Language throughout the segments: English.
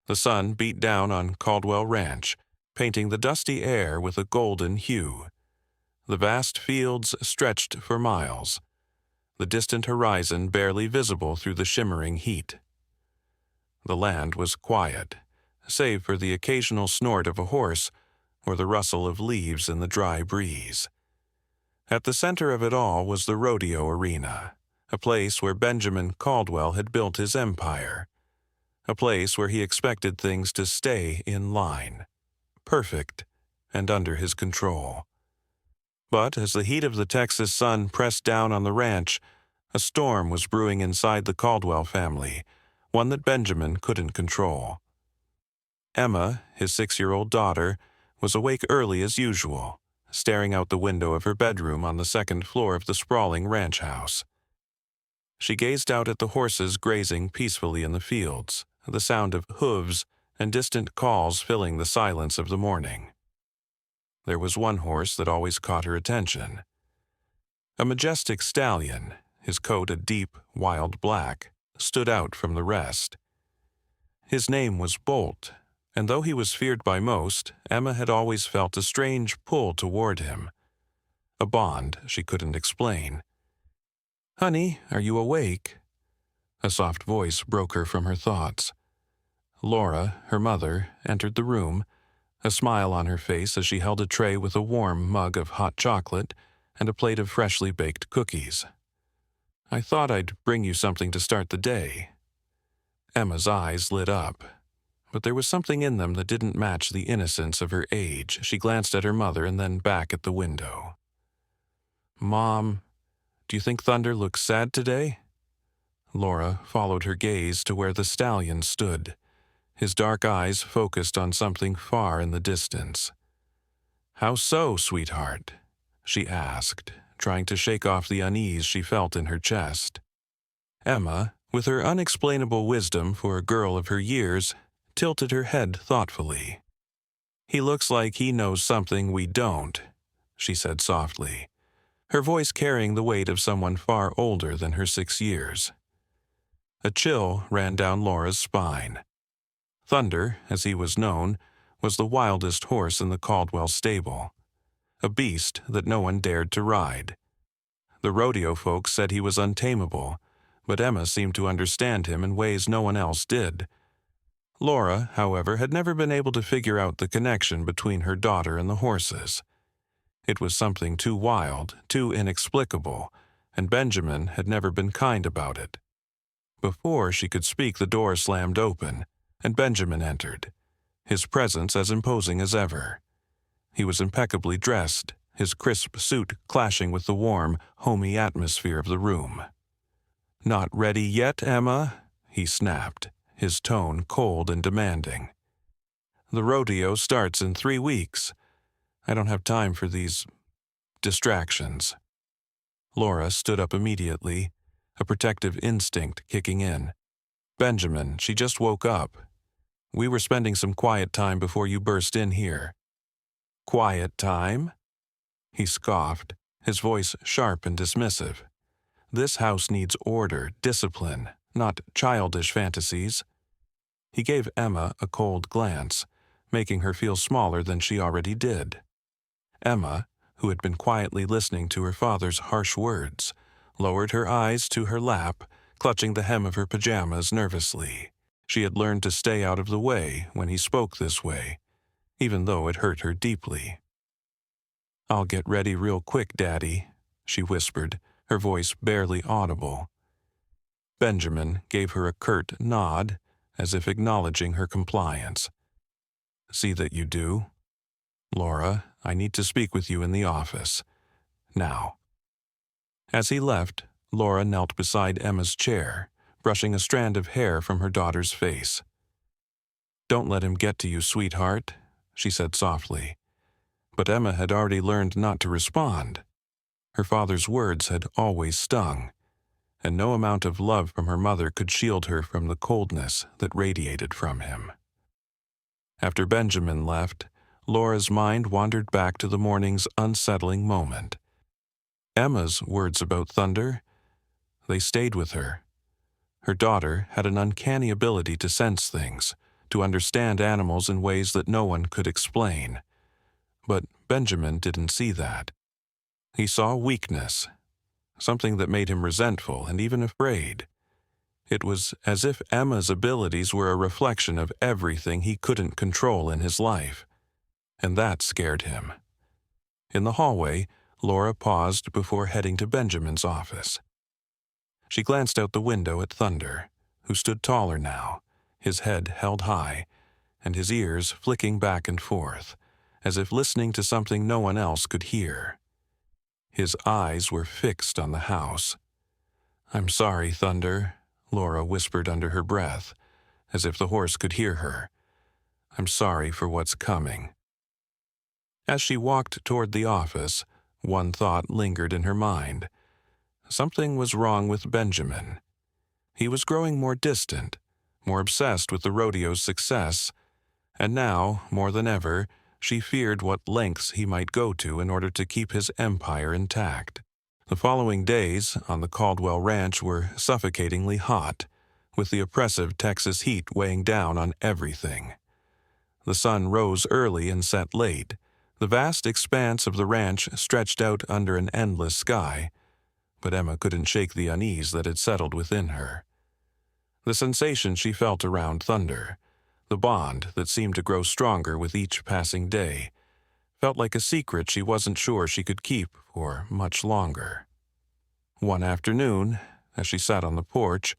The sun beat down on Caldwell Ranch, painting the dusty air with a golden hue. The vast fields stretched for miles, the distant horizon barely visible through the shimmering heat. The land was quiet, save for the occasional snort of a horse or the rustle of leaves in the dry breeze. At the center of it all was the rodeo arena, a place where Benjamin Caldwell had built his empire, a place where he expected things to stay in line, perfect and under his control. But as the heat of the Texas sun pressed down on the ranch, a storm was brewing inside the Caldwell family, one that Benjamin couldn't control. Emma, his 6-year-old daughter, was awake early as usual, staring out the window of her bedroom on the second floor of the sprawling ranch house. She gazed out at the horses grazing peacefully in the fields, the sound of hooves and distant calls filling the silence of the morning. There was one horse that always caught her attention. A majestic stallion, his coat a deep, wild black, stood out from the rest. His name was Bolt, and though he was feared by most, Emma had always felt a strange pull toward him. A bond she couldn't explain. "Honey, are you awake?" A soft voice broke her from her thoughts. Laura, her mother, entered the room, a smile on her face as she held a tray with a warm mug of hot chocolate and a plate of freshly baked cookies. "I thought I'd bring you something to start the day." Emma's eyes lit up, but there was something in them that didn't match the innocence of her age. She glanced at her mother and then back at the window. "Mom, do you think Thunder looks sad today?" Laura followed her gaze to where the stallion stood, his dark eyes focused on something far in the distance. "How so, sweetheart?" she asked, trying to shake off the unease she felt in her chest. Emma, with her unexplainable wisdom for a girl of her years, tilted her head thoughtfully. "He looks like he knows something we don't," she said softly, her voice carrying the weight of someone far older than her 6 years. A chill ran down Laura's spine. Thunder, as he was known, was the wildest horse in the Caldwell stable, a beast that no one dared to ride. The rodeo folks said he was untamable, but Emma seemed to understand him in ways no one else did. Laura, however, had never been able to figure out the connection between her daughter and the horses. It was something too wild, too inexplicable, and Benjamin had never been kind about it. Before she could speak, the door slammed open, and Benjamin entered, his presence as imposing as ever. He was impeccably dressed, his crisp suit clashing with the warm, homey atmosphere of the room. "Not ready yet, Emma?" he snapped, his tone cold and demanding. "The rodeo starts in 3 weeks. I don't have time for these distractions." Laura stood up immediately, a protective instinct kicking in. "Benjamin, she just woke up. We were spending some quiet time before you burst in here." "Quiet time?" He scoffed, his voice sharp and dismissive. "This house needs order, discipline, not childish fantasies." He gave Emma a cold glance, making her feel smaller than she already did. Emma, who had been quietly listening to her father's harsh words, lowered her eyes to her lap, clutching the hem of her pajamas nervously. She had learned to stay out of the way when he spoke this way, even though it hurt her deeply. "I'll get ready real quick, Daddy," she whispered, her voice barely audible. Benjamin gave her a curt nod, as if acknowledging her compliance. "See that you do. Laura, I need to speak with you in the office. Now." As he left, Laura knelt beside Emma's chair, brushing a strand of hair from her daughter's face. "Don't let him get to you, sweetheart," she said softly. But Emma had already learned not to respond. Her father's words had always stung, and no amount of love from her mother could shield her from the coldness that radiated from him. After Benjamin left, Laura's mind wandered back to the morning's unsettling moment. Emma's words about Thunder, they stayed with her. Her daughter had an uncanny ability to sense things, to understand animals in ways that no one could explain. But Benjamin didn't see that. He saw weakness, something that made him resentful and even afraid. It was as if Emma's abilities were a reflection of everything he couldn't control in his life, and that scared him. In the hallway, Laura paused before heading to Benjamin's office. She glanced out the window at Thunder, who stood taller now, his head held high, and his ears flicking back and forth, as if listening to something no one else could hear. His eyes were fixed on the house. "I'm sorry, Thunder," Laura whispered under her breath, as if the horse could hear her. "I'm sorry for what's coming." As she walked toward the office, one thought lingered in her mind. Something was wrong with Benjamin. He was growing more distant, more obsessed with the rodeo's success, and now, more than ever, she feared what lengths he might go to in order to keep his empire intact. The following days on the Caldwell ranch were suffocatingly hot, with the oppressive Texas heat weighing down on everything. The sun rose early and set late. The vast expanse of the ranch stretched out under an endless sky, but Emma couldn't shake the unease that had settled within her. The sensation she felt around Thunder, the bond that seemed to grow stronger with each passing day, felt like a secret she wasn't sure she could keep for much longer. One afternoon, as she sat on the porch,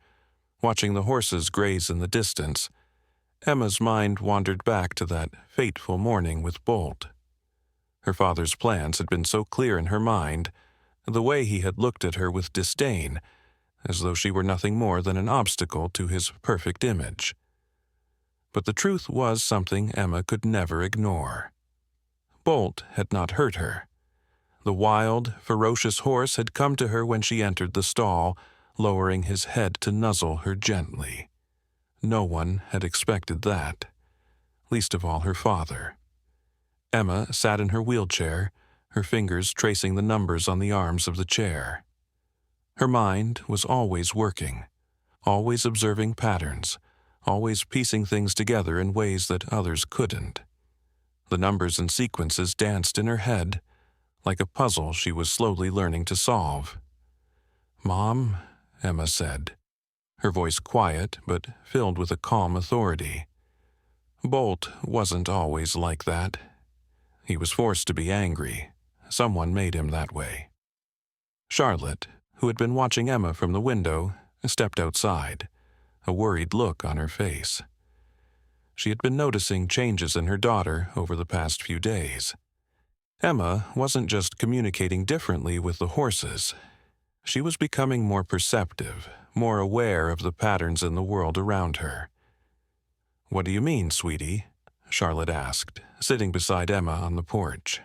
watching the horses graze in the distance, Emma's mind wandered back to that fateful morning with Bolt. Her father's plans had been so clear in her mind, the way he had looked at her with disdain, as though she were nothing more than an obstacle to his perfect image. But the truth was something Emma could never ignore. Bolt had not hurt her. The wild, ferocious horse had come to her when she entered the stall, lowering his head to nuzzle her gently. No one had expected that, least of all her father. Emma sat in her wheelchair, her fingers tracing the numbers on the arms of the chair. Her mind was always working, always observing patterns, always piecing things together in ways that others couldn't. The numbers and sequences danced in her head, like a puzzle she was slowly learning to solve. "Mom," Emma said, her voice quiet but filled with a calm authority. Bolt wasn't always like that. He was forced to be angry. Someone made him that way. Charlotte, who had been watching Emma from the window, stepped outside, a worried look on her face. She had been noticing changes in her daughter over the past few days. Emma wasn't just communicating differently with the horses. She was becoming more perceptive, more aware of the patterns in the world around her. "What do you mean, sweetie?" Charlotte asked, sitting beside Emma on the porch.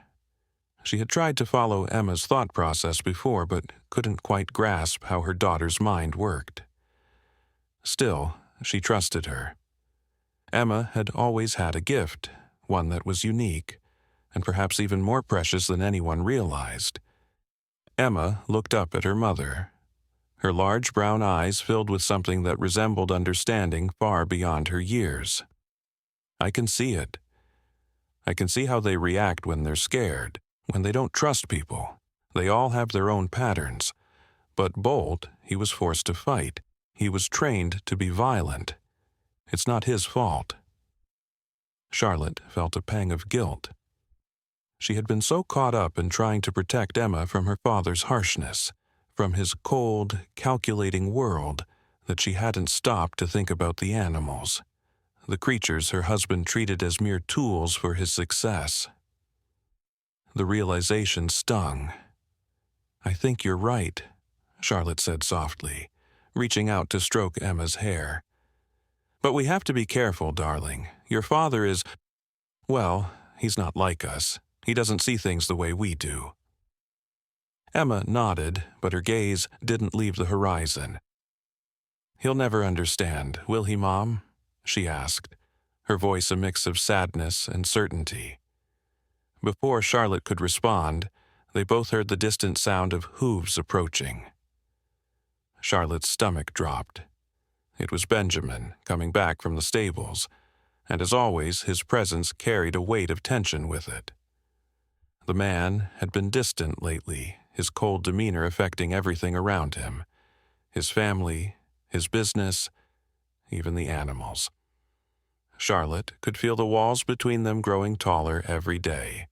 She had tried to follow Emma's thought process before, but couldn't quite grasp how her daughter's mind worked. Still, she trusted her. Emma had always had a gift, one that was unique, and perhaps even more precious than anyone realized. Emma looked up at her mother, her large brown eyes filled with something that resembled understanding far beyond her years. "I can see it. I can see how they react when they're scared, when they don't trust people. They all have their own patterns. But Bolt, he was forced to fight. He was trained to be violent. It's not his fault." Charlotte felt a pang of guilt. She had been so caught up in trying to protect Emma from her father's harshness, from his cold, calculating world, that she hadn't stopped to think about the animals, the creatures her husband treated as mere tools for his success. The realization stung. "I think you're right," Charlotte said softly, reaching out to stroke Emma's hair. "But we have to be careful, darling. Your father is, well, he's not like us. He doesn't see things the way we do." Emma nodded, but her gaze didn't leave the horizon. "He'll never understand, will he, Mom?" she asked, her voice a mix of sadness and certainty. Before Charlotte could respond, they both heard the distant sound of hooves approaching. Charlotte's stomach dropped. It was Benjamin, coming back from the stables, and as always, his presence carried a weight of tension with it. The man had been distant lately, his cold demeanor affecting everything around him, his family, his business, even the animals. Charlotte could feel the walls between them growing taller every day.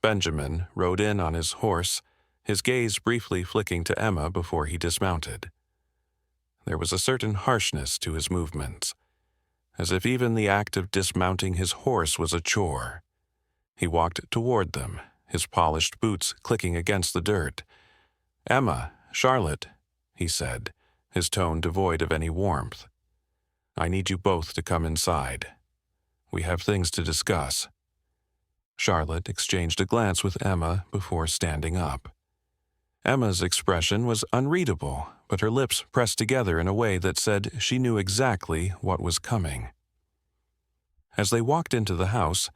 Benjamin rode in on his horse, his gaze briefly flicking to Emma before he dismounted. There was a certain harshness to his movements, as if even the act of dismounting his horse was a chore. He walked toward them, his polished boots clicking against the dirt. "Emma, Charlotte," he said, his tone devoid of any warmth. "I need you both to come inside. We have things to discuss." Charlotte exchanged a glance with Emma before standing up. Emma's expression was unreadable, but her lips pressed together in a way that said she knew exactly what was coming. As they walked into the house,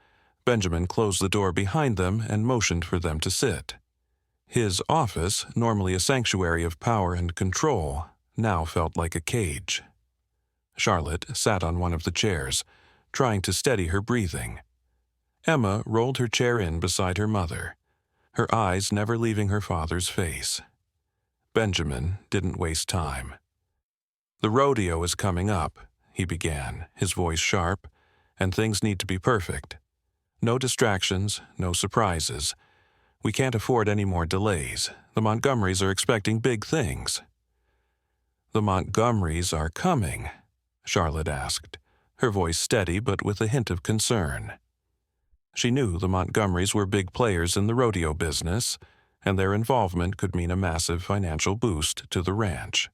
Benjamin closed the door behind them and motioned for them to sit. His office, normally a sanctuary of power and control, now felt like a cage. Charlotte sat on one of the chairs, trying to steady her breathing. Emma rolled her chair in beside her mother, her eyes never leaving her father's face. Benjamin didn't waste time. "The rodeo is coming up," he began, his voice sharp, "and things need to be perfect. No distractions, no surprises. We can't afford any more delays. The Montgomerys are expecting big things." "The Montgomerys are coming?" Charlotte asked, her voice steady but with a hint of concern. She knew the Montgomerys were big players in the rodeo business, and their involvement could mean a massive financial boost to the ranch.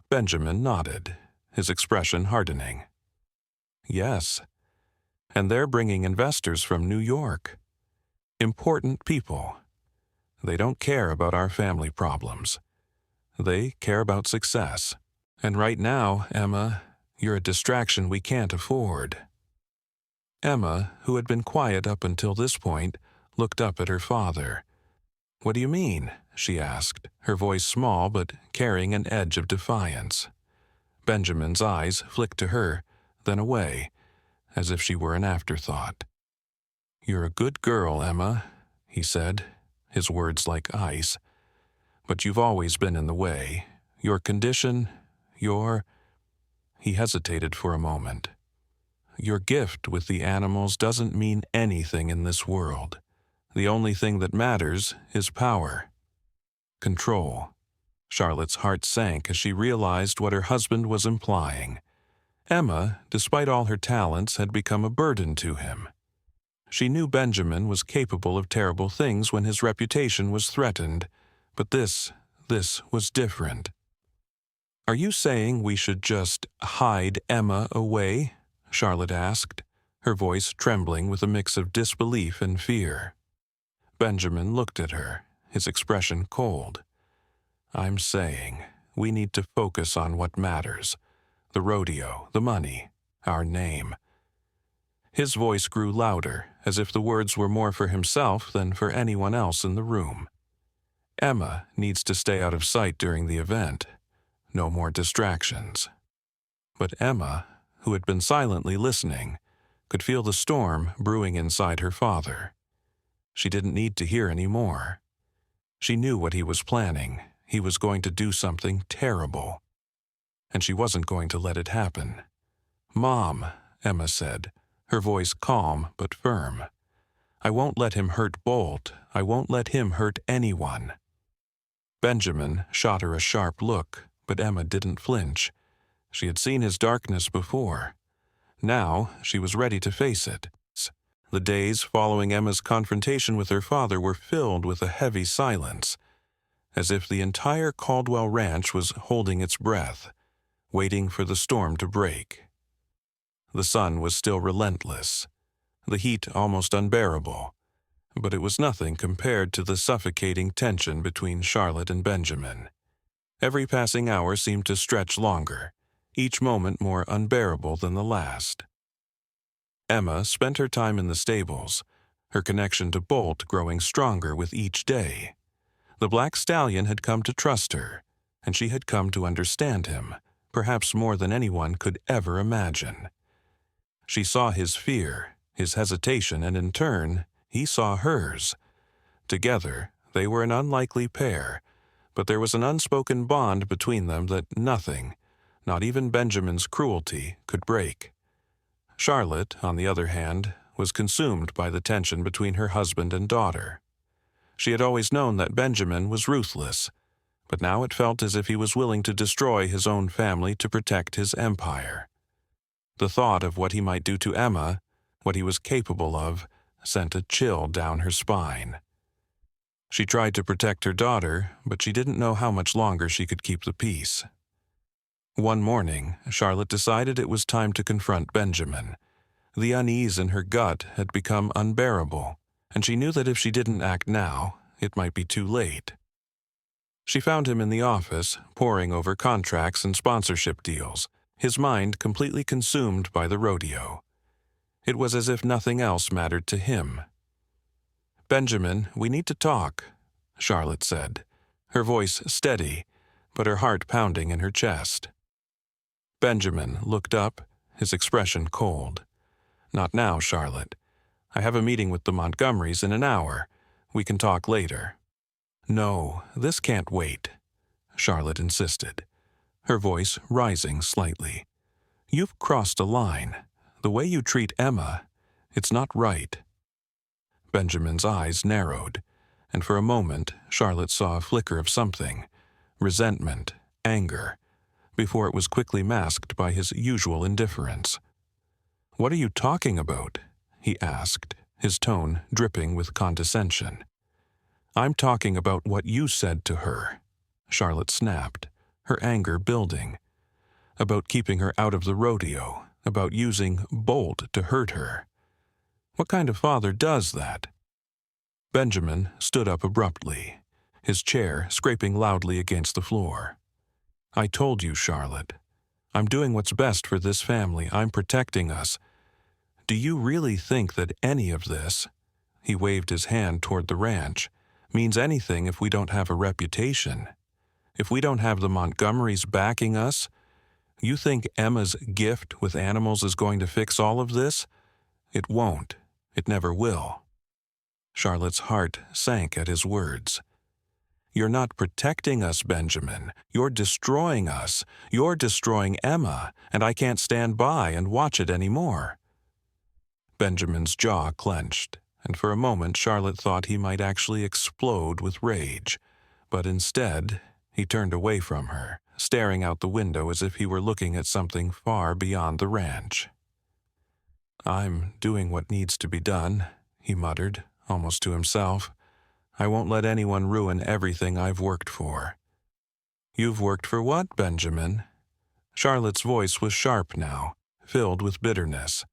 Benjamin nodded, his expression hardening. "Yes, and they're bringing investors from New York. Important people. They don't care about our family problems. They care about success. And right now, Emma, you're a distraction we can't afford." Emma, who had been quiet up until this point, looked up at her father. "What do you mean?" she asked, her voice small but carrying an edge of defiance. Benjamin's eyes flicked to her, then away, as if she were an afterthought. "You're a good girl, Emma," he said, his words like ice. "But you've always been in the way. Your condition, He hesitated for a moment. "Your gift with the animals doesn't mean anything in this world. The only thing that matters is power. Control." Charlotte's heart sank as she realized what her husband was implying. Emma, despite all her talents, had become a burden to him. She knew Benjamin was capable of terrible things when his reputation was threatened, but this was different. "Are you saying we should just hide Emma away?" Charlotte asked, her voice trembling with a mix of disbelief and fear. Benjamin looked at her, his expression cold. "I'm saying we need to focus on what matters. The rodeo, the money, our name." His voice grew louder, as if the words were more for himself than for anyone else in the room. "Emma needs to stay out of sight during the event. No more distractions." But Emma, who had been silently listening, could feel the storm brewing inside her father. She didn't need to hear any more. She knew what he was planning. He was going to do something terrible. And she wasn't going to let it happen. "Mom," Emma said, her voice calm but firm. "I won't let him hurt Bolt. I won't let him hurt anyone." Benjamin shot her a sharp look, but Emma didn't flinch. She had seen his darkness before. Now she was ready to face it. The days following Emma's confrontation with her father were filled with a heavy silence, as if the entire Caldwell ranch was holding its breath, waiting for the storm to break. The sun was still relentless, the heat almost unbearable, but it was nothing compared to the suffocating tension between Charlotte and Benjamin. Every passing hour seemed to stretch longer, each moment more unbearable than the last. Emma spent her time in the stables, her connection to Bolt growing stronger with each day. The black stallion had come to trust her, and she had come to understand him, perhaps more than anyone could ever imagine. She saw his fear, his hesitation, and in turn, he saw hers. Together, they were an unlikely pair, but there was an unspoken bond between them that nothing, not even Benjamin's cruelty, could break. Charlotte, on the other hand, was consumed by the tension between her husband and daughter. She had always known that Benjamin was ruthless, but now it felt as if he was willing to destroy his own family to protect his empire. The thought of what he might do to Emma, what he was capable of, sent a chill down her spine. She tried to protect her daughter, but she didn't know how much longer she could keep the peace. One morning, Charlotte decided it was time to confront Benjamin. The unease in her gut had become unbearable, and she knew that if she didn't act now, it might be too late. She found him in the office, poring over contracts and sponsorship deals, his mind completely consumed by the rodeo. It was as if nothing else mattered to him. "Benjamin, we need to talk," Charlotte said, her voice steady, but her heart pounding in her chest. Benjamin looked up, his expression cold. "Not now, Charlotte. I have a meeting with the Montgomerys in an hour. We can talk later." "No, this can't wait," Charlotte insisted, her voice rising slightly. "You've crossed a line. The way you treat Emma, it's not right." Benjamin's eyes narrowed, and for a moment Charlotte saw a flicker of something, resentment, anger, before it was quickly masked by his usual indifference. "What are you talking about?" he asked, his tone dripping with condescension. "I'm talking about what you said to her," Charlotte snapped, her anger building. "About keeping her out of the rodeo, about using Bolt to hurt her. What kind of father does that?" Benjamin stood up abruptly, his chair scraping loudly against the floor. "I told you, Charlotte. I'm doing what's best for this family. I'm protecting us. Do you really think that any of this," he waved his hand toward the ranch, "means anything if we don't have a reputation? If we don't have the Montgomerys backing us? You think Emma's gift with animals is going to fix all of this? It won't. It never will." Charlotte's heart sank at his words. "You're not protecting us, Benjamin. You're destroying us. You're destroying Emma, and I can't stand by and watch it anymore." Benjamin's jaw clenched, and for a moment Charlotte thought he might actually explode with rage. But instead, he turned away from her, staring out the window as if he were looking at something far beyond the ranch. "I'm doing what needs to be done," he muttered, almost to himself. "I won't let anyone ruin everything I've worked for." "You've worked for what, Benjamin?" Charlotte's voice was sharp now, filled with bitterness.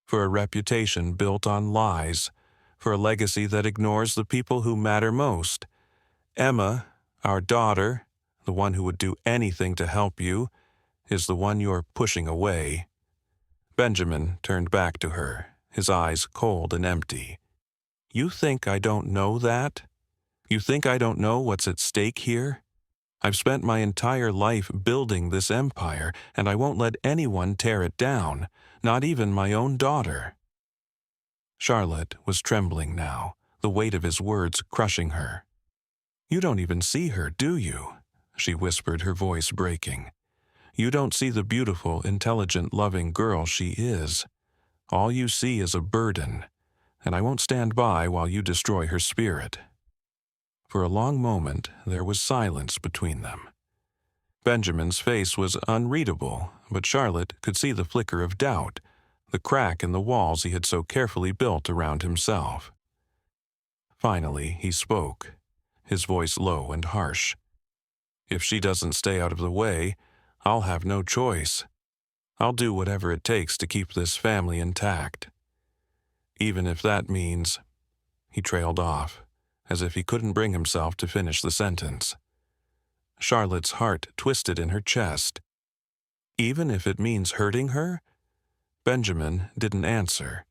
"For a reputation built on lies, for a legacy that ignores the people who matter most. Emma, our daughter, the one who would do anything to help you, is the one you're pushing away." Benjamin turned back to her, his eyes cold and empty. "You think I don't know that? You think I don't know what's at stake here? I've spent my entire life building this empire, and I won't let anyone tear it down, not even my own daughter." Charlotte was trembling now, the weight of his words crushing her. "You don't even see her, do you?" she whispered, her voice breaking. "You don't see the beautiful, intelligent, loving girl she is. All you see is a burden, and I won't stand by while you destroy her spirit." For a long moment, there was silence between them. Benjamin's face was unreadable, but Charlotte could see the flicker of doubt, the crack in the walls he had so carefully built around himself. Finally, he spoke, his voice low and harsh. "If she doesn't stay out of the way, I'll have no choice. I'll do whatever it takes to keep this family intact. Even if that means—" He trailed off, as if he couldn't bring himself to finish the sentence. Charlotte's heart twisted in her chest. Even if it means hurting her? Benjamin didn't answer.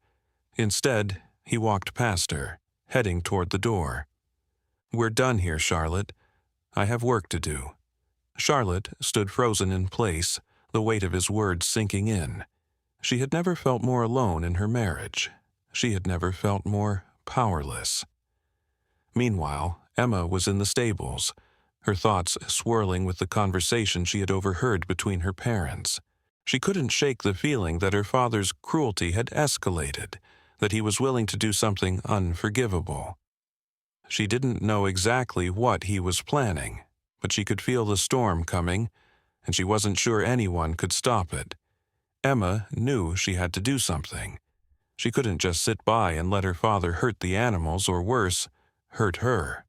Instead, he walked past her, heading toward the door. "We're done here, Charlotte. I have work to do." Charlotte stood frozen in place, the weight of his words sinking in. She had never felt more alone in her marriage. She had never felt more powerless. Meanwhile, Emma was in the stables, her thoughts swirling with the conversation she had overheard between her parents. She couldn't shake the feeling that her father's cruelty had escalated, that he was willing to do something unforgivable. She didn't know exactly what he was planning, but she could feel the storm coming, and she wasn't sure anyone could stop it. Emma knew she had to do something. She couldn't just sit by and let her father hurt the animals, or worse, hurt her.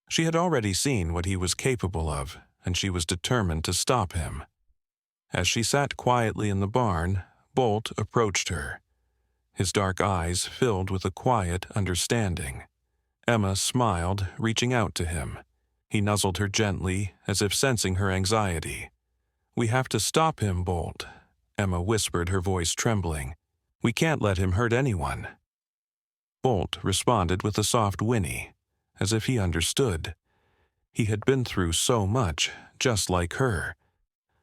She had already seen what he was capable of, and she was determined to stop him. As she sat quietly in the barn, Bolt approached her. His dark eyes filled with a quiet understanding. Emma smiled, reaching out to him. He nuzzled her gently, as if sensing her anxiety. "We have to stop him, Bolt," Emma whispered, her voice trembling. "We can't let him hurt anyone." Bolt responded with a soft whinny, as if he understood. He had been through so much, just like her.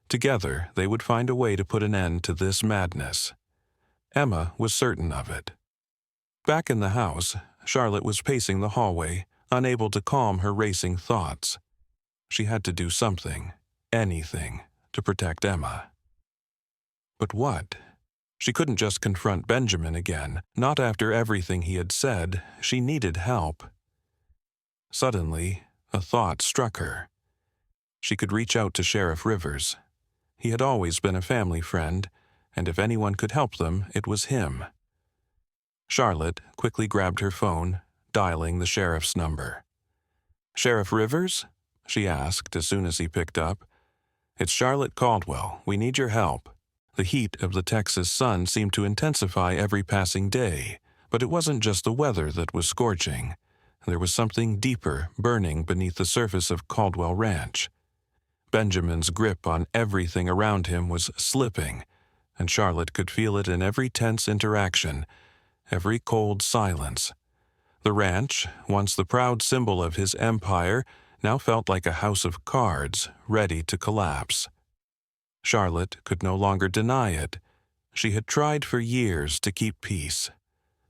Together, they would find a way to put an end to this madness. Emma was certain of it. Back in the house, Charlotte was pacing the hallway, unable to calm her racing thoughts. She had to do something, anything, to protect Emma. But what? She couldn't just confront Benjamin again, not after everything he had said. She needed help. Suddenly, a thought struck her. She could reach out to Sheriff Rivers. He had always been a family friend, and if anyone could help them, it was him. Charlotte quickly grabbed her phone, dialing the sheriff's number. "Sheriff Rivers?" she asked as soon as he picked up. "It's Charlotte Caldwell. We need your help." The heat of the Texas sun seemed to intensify every passing day, but it wasn't just the weather that was scorching. There was something deeper burning beneath the surface of Caldwell Ranch. Benjamin's grip on everything around him was slipping, and Charlotte could feel it in every tense interaction, every cold silence. The ranch, once the proud symbol of his empire, now felt like a house of cards, ready to collapse. Charlotte could no longer deny it. She had tried for years to keep peace,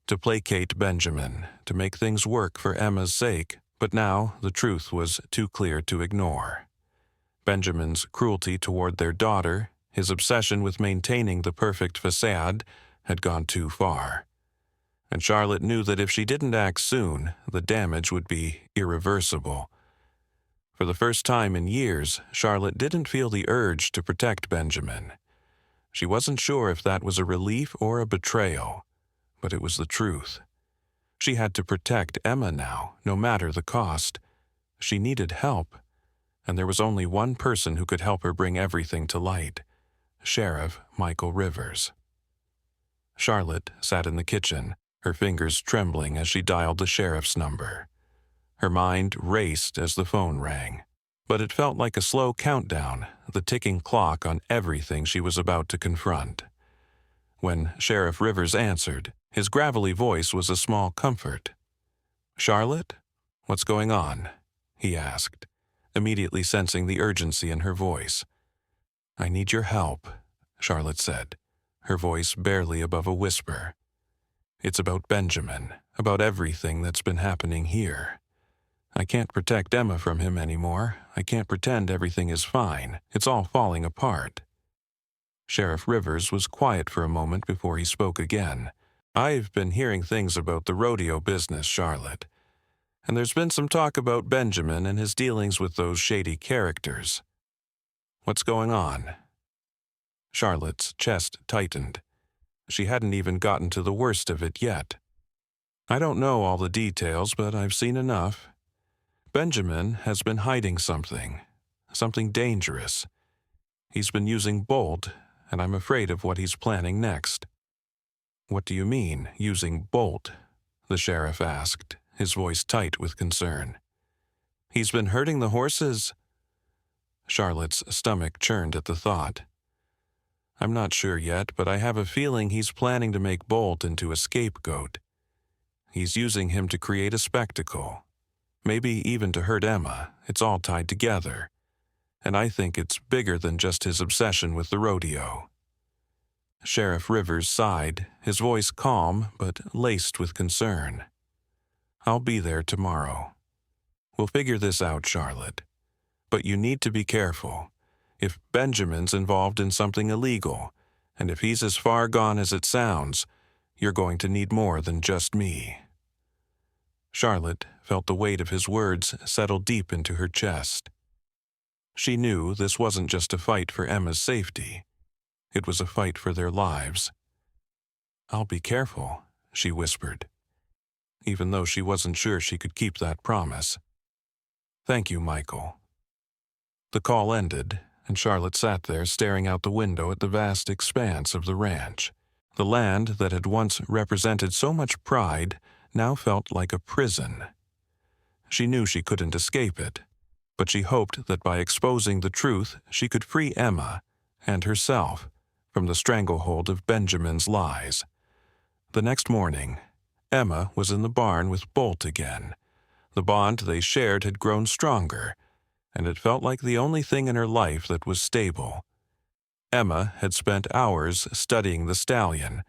to placate Benjamin, to make things work for Emma's sake, but now the truth was too clear to ignore. Benjamin's cruelty toward their daughter, his obsession with maintaining the perfect facade, had gone too far. And Charlotte knew that if she didn't act soon, the damage would be irreversible. For the first time in years, Charlotte didn't feel the urge to protect Benjamin. She wasn't sure if that was a relief or a betrayal, but it was the truth. She had to protect Emma now, no matter the cost. She needed help, and there was only one person who could help her bring everything to light: Sheriff Michael Rivers. Charlotte sat in the kitchen, her fingers trembling as she dialed the sheriff's number. Her mind raced as the phone rang, but it felt like a slow countdown, the ticking clock on everything she was about to confront. When Sheriff Rivers answered, his gravelly voice was a small comfort. "Charlotte? What's going on?" he asked, immediately sensing the urgency in her voice. "I need your help," Charlotte said, her voice barely above a whisper. "It's about Benjamin, about everything that's been happening here. I can't protect Emma from him anymore. I can't pretend everything is fine. It's all falling apart." Sheriff Rivers was quiet for a moment before he spoke again. "I've been hearing things about the rodeo business, Charlotte. And there's been some talk about Benjamin and his dealings with those shady characters. What's going on?" Charlotte's chest tightened. She hadn't even gotten to the worst of it yet. "I don't know all the details, but I've seen enough. Benjamin has been hiding something dangerous. He's been using Bolt, and I'm afraid of what he's planning next." "What do you mean, using Bolt?" the sheriff asked, his voice tight with concern. "He's been hurting the horses." Charlotte's stomach churned at the thought. "I'm not sure yet, but I have a feeling he's planning to make Bolt into a scapegoat. He's using him to create a spectacle. Maybe even to hurt Emma. It's all tied together. And I think it's bigger than just his obsession with the rodeo." Sheriff Rivers sighed, his voice calm but laced with concern. "I'll be there tomorrow. We'll figure this out, Charlotte. But you need to be careful. If Benjamin's involved in something illegal, and if he's as far gone as it sounds, you're going to need more than just me." Charlotte felt the weight of his words settle deep into her chest. She knew this wasn't just a fight for Emma's safety. It was a fight for their lives. "I'll be careful," she whispered, even though she wasn't sure she could keep that promise. "Thank you, Michael." The call ended, and Charlotte sat there staring out the window at the vast expanse of the ranch. The land that had once represented so much pride now felt like a prison. She knew she couldn't escape it, but she hoped that by exposing the truth she could free Emma and herself from the stranglehold of Benjamin's lies. The next morning, Emma was in the barn with Bolt again. The bond they shared had grown stronger, and it felt like the only thing in her life that was stable. Emma had spent hours studying the stallion,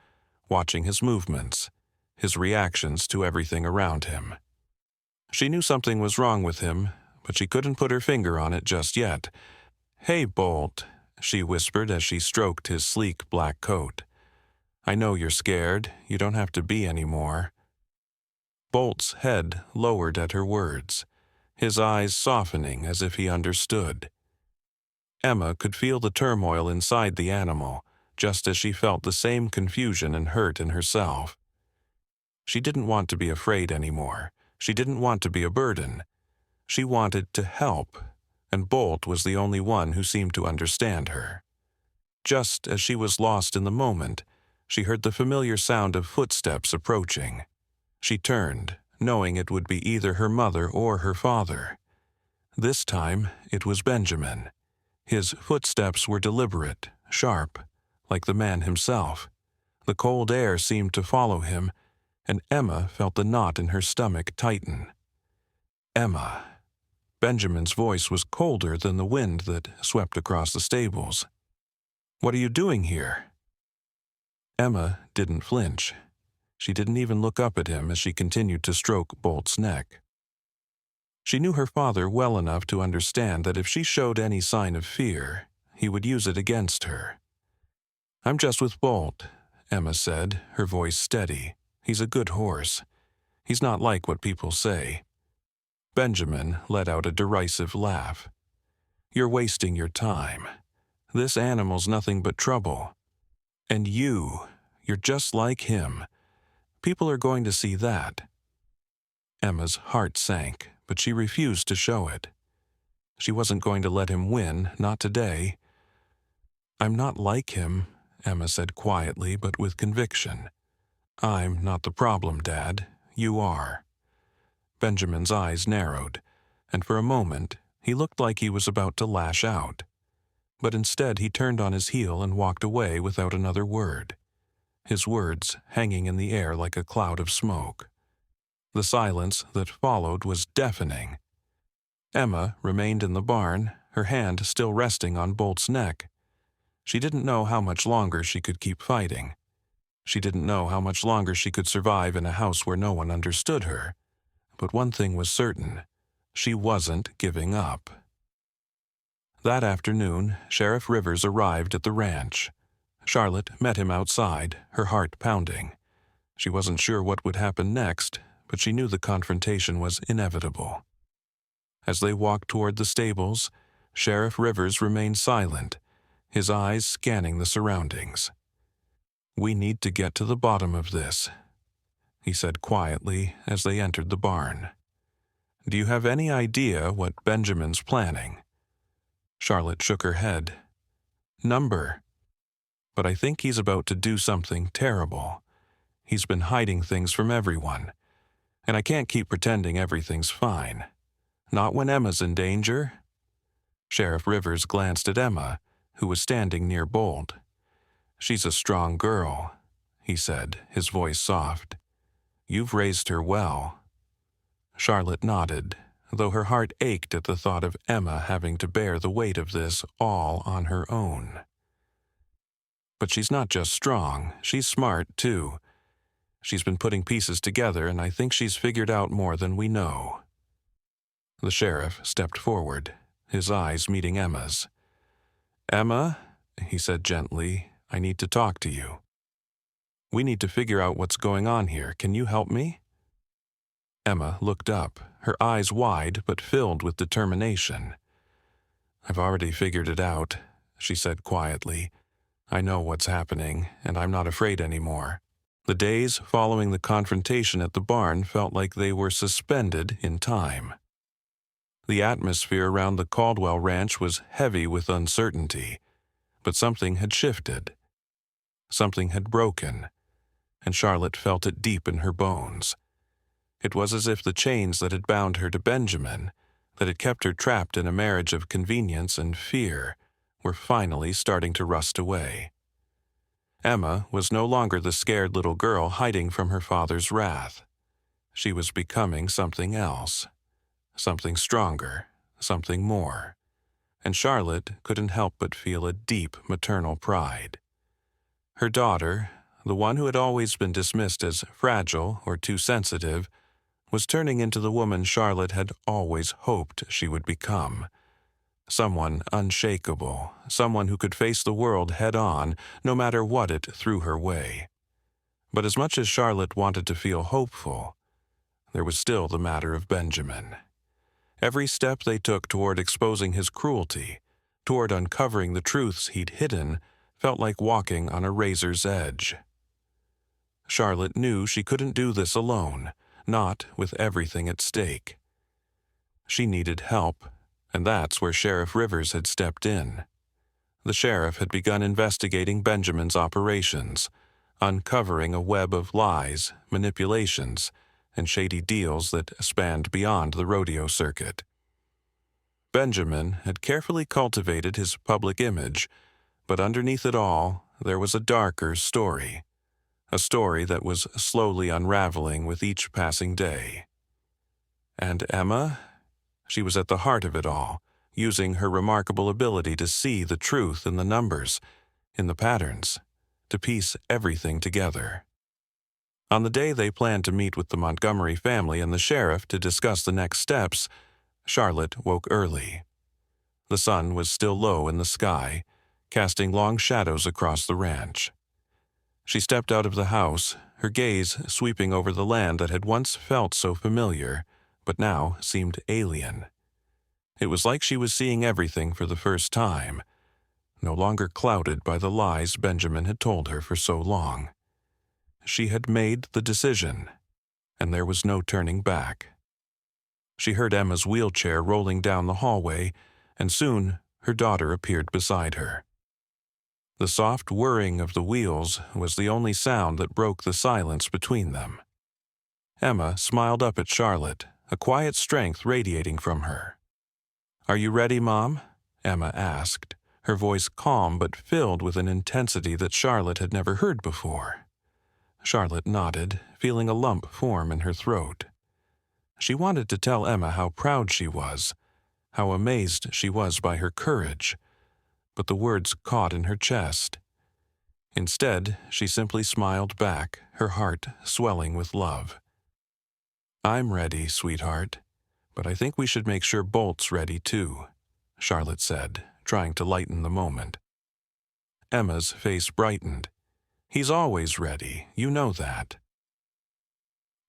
watching his movements, his reactions to everything around him. She knew something was wrong with him, but she couldn't put her finger on it just yet. "Hey, Bolt," she whispered as she stroked his sleek black coat. "I know you're scared. You don't have to be anymore." Bolt's head lowered at her words, his eyes softening as if he understood. Emma could feel the turmoil inside the animal, just as she felt the same confusion and hurt in herself. She didn't want to be afraid anymore. She didn't want to be a burden. She wanted to help, and Bolt was the only one who seemed to understand her. Just as she was lost in the moment, she heard the familiar sound of footsteps approaching. She turned, knowing it would be either her mother or her father. This time, it was Benjamin. His footsteps were deliberate, sharp, like the man himself. The cold air seemed to follow him, and Emma felt the knot in her stomach tighten. "Emma." Benjamin's voice was colder than the wind that swept across the stables. "What are you doing here?" Emma didn't flinch. She didn't even look up at him as she continued to stroke Bolt's neck. She knew her father well enough to understand that if she showed any sign of fear, he would use it against her. "I'm just with Bolt," Emma said, her voice steady. "He's a good horse. He's not like what people say." Benjamin let out a derisive laugh. "You're wasting your time. This animal's nothing but trouble. And you're just like him. People are going to see that." Emma's heart sank, but she refused to show it. She wasn't going to let him win, not today. "I'm not like him," Emma said quietly but with conviction. "I'm not the problem, Dad. You are." Benjamin's eyes narrowed, and for a moment he looked like he was about to lash out. But instead he turned on his heel and walked away without another word, his words hanging in the air like a cloud of smoke. The silence that followed was deafening. Emma remained in the barn, her hand still resting on Bolt's neck. She didn't know how much longer she could keep fighting. She didn't know how much longer she could survive in a house where no one understood her. But one thing was certain: she wasn't giving up. That afternoon, Sheriff Rivers arrived at the ranch. Charlotte met him outside, her heart pounding. She wasn't sure what would happen next, but she knew the confrontation was inevitable. As they walked toward the stables, Sheriff Rivers remained silent, his eyes scanning the surroundings. "We need to get to the bottom of this," he said quietly as they entered the barn. "Do you have any idea what Benjamin's planning?" Charlotte shook her head. "Number. But I think he's about to do something terrible. He's been hiding things from everyone, and I can't keep pretending everything's fine. Not when Emma's in danger." Sheriff Rivers glanced at Emma, who was standing near Bolt. "She's a strong girl," he said, his voice soft. "You've raised her well." Charlotte nodded, though her heart ached at the thought of Emma having to bear the weight of this all on her own. But she's not just strong, she's smart, too. She's been putting pieces together, and I think she's figured out more than we know." The sheriff stepped forward, his eyes meeting Emma's. "Emma," he said gently, "I need to talk to you. We need to figure out what's going on here. Can you help me?" Emma looked up, her eyes wide but filled with determination. "I've already figured it out," she said quietly. "I know what's happening, and I'm not afraid anymore." The days following the confrontation at the barn felt like they were suspended in time. The atmosphere around the Caldwell ranch was heavy with uncertainty, but something had shifted. Something had broken, and Charlotte felt it deep in her bones. It was as if the chains that had bound her to Benjamin, that had kept her trapped in a marriage of convenience and fear, were finally starting to rust away. Emma was no longer the scared little girl hiding from her father's wrath. She was becoming something else, something stronger, something more, and Charlotte couldn't help but feel a deep maternal pride. Her daughter, the one who had always been dismissed as fragile or too sensitive, was turning into the woman Charlotte had always hoped she would become. Someone unshakable, someone who could face the world head-on, no matter what it threw her way. But as much as Charlotte wanted to feel hopeful, there was still the matter of Benjamin. Every step they took toward exposing his cruelty, toward uncovering the truths he'd hidden, felt like walking on a razor's edge. Charlotte knew she couldn't do this alone, not with everything at stake. She needed help, and that's where Sheriff Rivers had stepped in. The sheriff had begun investigating Benjamin's operations, uncovering a web of lies, manipulations, and shady deals that spanned beyond the rodeo circuit. Benjamin had carefully cultivated his public image, but underneath it all, there was a darker story, a story that was slowly unraveling with each passing day. And Emma? She was at the heart of it all, using her remarkable ability to see the truth in the numbers, in the patterns, to piece everything together. On the day they planned to meet with the Montgomery family and the sheriff to discuss the next steps, Charlotte woke early. The sun was still low in the sky, casting long shadows across the ranch. She stepped out of the house, her gaze sweeping over the land that had once felt so familiar, but now seemed alien. It was like she was seeing everything for the first time, no longer clouded by the lies Benjamin had told her for so long. She had made the decision, and there was no turning back. She heard Emma's wheelchair rolling down the hallway, and soon her daughter appeared beside her. The soft whirring of the wheels was the only sound that broke the silence between them. Emma smiled up at Charlotte, a quiet strength radiating from her. "Are you ready, Mom?" Emma asked, her voice calm but filled with an intensity that Charlotte had never heard before. Charlotte nodded, feeling a lump form in her throat. She wanted to tell Emma how proud she was, how amazed she was by her courage, but the words caught in her chest. Instead, she simply smiled back, her heart swelling with love. "I'm ready, sweetheart, but I think we should make sure Bolt's ready too," Charlotte said, trying to lighten the moment. Emma's face brightened. "He's always ready, you know that."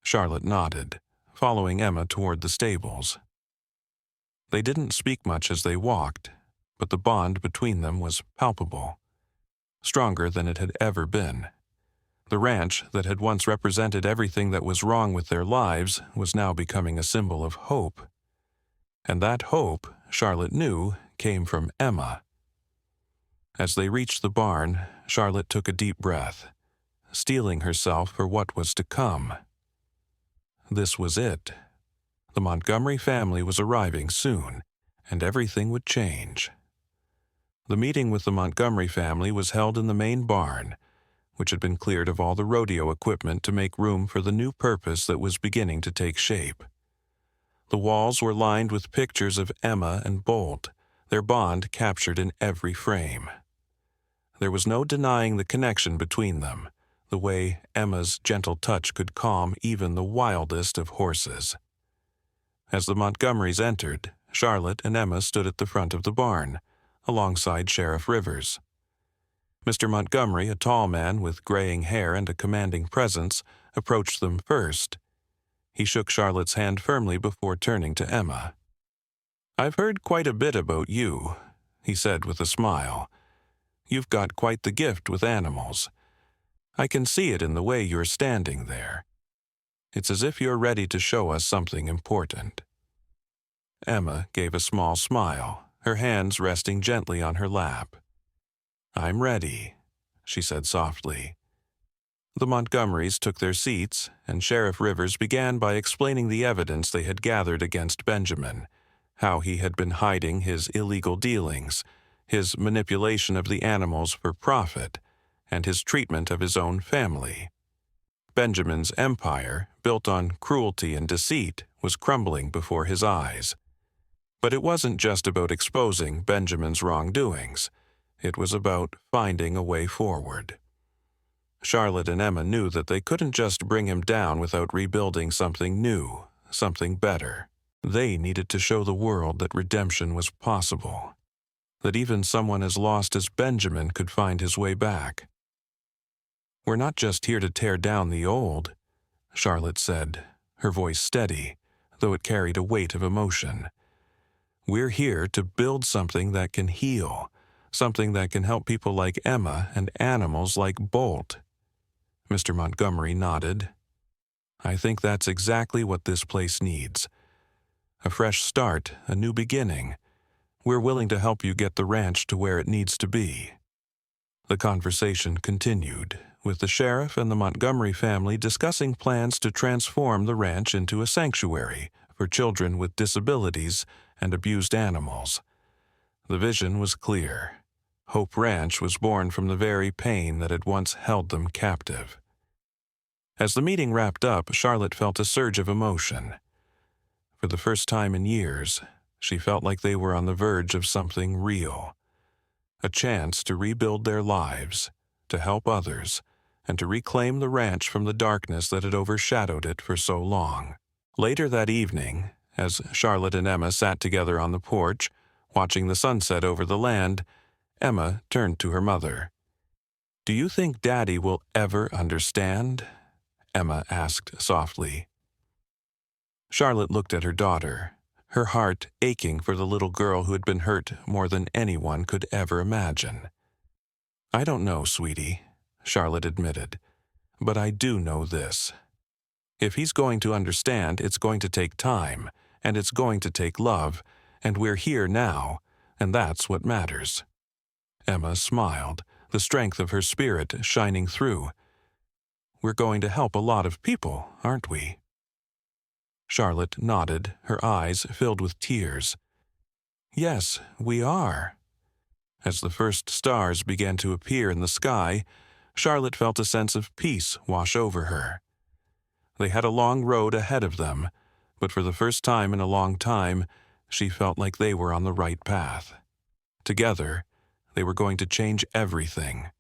Charlotte nodded, following Emma toward the stables. They didn't speak much as they walked, but the bond between them was palpable, stronger than it had ever been. The ranch that had once represented everything that was wrong with their lives was now becoming a symbol of hope. And that hope, Charlotte knew, came from Emma. As they reached the barn, Charlotte took a deep breath, steeling herself for what was to come. This was it. The Montgomery family was arriving soon, and everything would change. The meeting with the Montgomery family was held in the main barn, which had been cleared of all the rodeo equipment to make room for the new purpose that was beginning to take shape. The walls were lined with pictures of Emma and Bolt, their bond captured in every frame. There was no denying the connection between them, the way Emma's gentle touch could calm even the wildest of horses. As the Montgomerys entered, Charlotte and Emma stood at the front of the barn, alongside Sheriff Rivers. Mr. Montgomery, a tall man with graying hair and a commanding presence, approached them first. He shook Charlotte's hand firmly before turning to Emma. "I've heard quite a bit about you," he said with a smile. "You've got quite the gift with animals. I can see it in the way you're standing there. It's as if you're ready to show us something important." Emma gave a small smile, her hands resting gently on her lap. "I'm ready," she said softly. The Montgomerys took their seats, and Sheriff Rivers began by explaining the evidence they had gathered against Benjamin, how he had been hiding his illegal dealings, his manipulation of the animals for profit, and his treatment of his own family. Benjamin's empire, built on cruelty and deceit, was crumbling before his eyes. But it wasn't just about exposing Benjamin's wrongdoings. It was about finding a way forward. Charlotte and Emma knew that they couldn't just bring him down without rebuilding something new, something better. They needed to show the world that redemption was possible, that even someone as lost as Benjamin could find his way back. "We're not just here to tear down the old," Charlotte said, her voice steady, though it carried a weight of emotion. "We're here to build something that can heal, something that can help people like Emma and animals like Bolt." Mr. Montgomery nodded. "I think that's exactly what this place needs. A fresh start, a new beginning. We're willing to help you get the ranch to where it needs to be." The conversation continued, with the sheriff and the Montgomery family discussing plans to transform the ranch into a sanctuary for children with disabilities and abused animals. The vision was clear. Hope Ranch was born from the very pain that had once held them captive. As the meeting wrapped up, Charlotte felt a surge of emotion. For the first time in years, she felt like they were on the verge of something real. A chance to rebuild their lives, to help others, and to reclaim the ranch from the darkness that had overshadowed it for so long. Later that evening, as Charlotte and Emma sat together on the porch, watching the sunset over the land, Emma turned to her mother. "Do you think Daddy will ever understand?" Emma asked softly. Charlotte looked at her daughter, her heart aching for the little girl who had been hurt more than anyone could ever imagine. "I don't know, sweetie," Charlotte admitted, "but I do know this. If he's going to understand, it's going to take time, and it's going to take love, and we're here now, and that's what matters." Emma smiled, the strength of her spirit shining through. "We're going to help a lot of people, aren't we?" Charlotte nodded, her eyes filled with tears. "Yes, we are." As the first stars began to appear in the sky, Charlotte felt a sense of peace wash over her. They had a long road ahead of them, but for the first time in a long time, she felt like they were on the right path. Together, they were going to change everything.